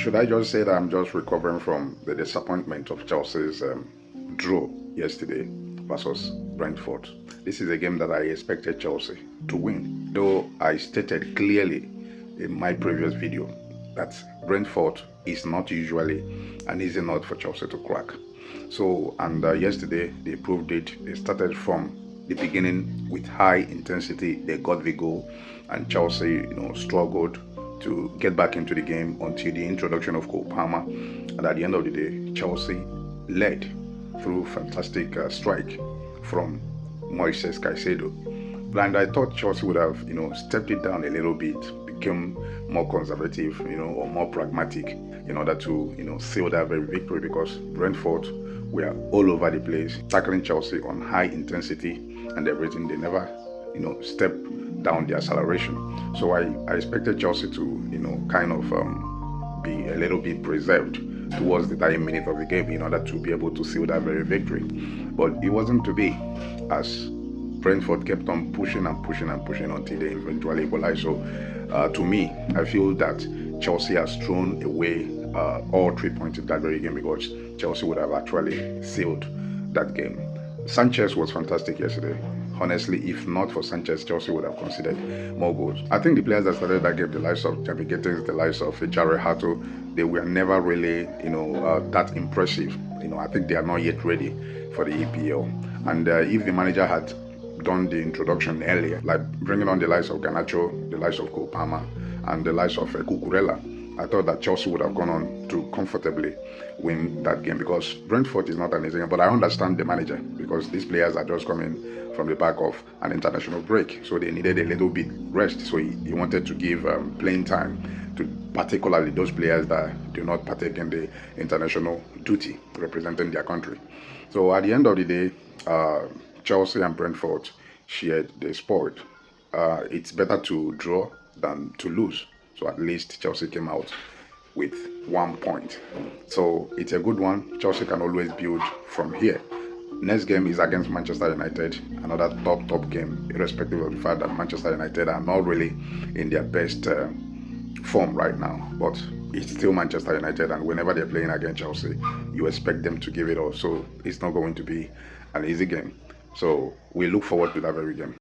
Should I just say that I'm just recovering from the disappointment of Chelsea's draw yesterday versus Brentford? This is a game that I expected Chelsea to win, though I stated clearly in my previous video that Brentford is not usually an easy nut for Chelsea to crack. So, and yesterday they proved it. They started from the beginning with high intensity. They got the goal, and Chelsea, struggled to get back into the game until the introduction of Cole Palmer. And at the end of the day, Chelsea led through fantastic strike from Moises Caicedo. And I thought Chelsea would have, stepped it down a little bit, become more conservative, or more pragmatic in order to, seal that very victory, because Brentford were all over the place, tackling Chelsea on high intensity and everything. They never, step down the acceleration. So I expected Chelsea to, kind of be a little bit preserved towards the dying minute of the game in order to be able to seal that very victory. But it wasn't to be, as Brentford kept on pushing and pushing and pushing until they eventually equalized. So to me, I feel that Chelsea has thrown away all 3 points in that very game, because Chelsea would have actually sealed that game. Sanchez was fantastic yesterday. Honestly, if not for Sanchez, Chelsea would have considered more goals. I think the players that started that game, the likes of Gittens, the likes of Hato, they were never really, that impressive. I think they are not yet ready for the EPL. And if the manager had done the introduction earlier, like bringing on the likes of Garnacho, the likes of Cole Palmer, and the likes of Cucurella, I thought that Chelsea would have gone on to comfortably win that game, because Brentford is not an easy game. But I understand the manager, because these players are just coming from the back of an international break, so they needed a little bit rest. So he wanted to give playing time to particularly those players that do not partake in the international duty representing their country. So at the end of the day, Chelsea and Brentford shared the sport. It's better to draw than to lose. So at least Chelsea came out with 1 point. So it's a good one. Chelsea can always build from here. Next game is against Manchester United, another top game, irrespective of the fact that Manchester United are not really in their best form right now. But it's still Manchester United, and whenever they're playing against Chelsea, you expect them to give it all. So it's not going to be an easy game. So we look forward to that very game.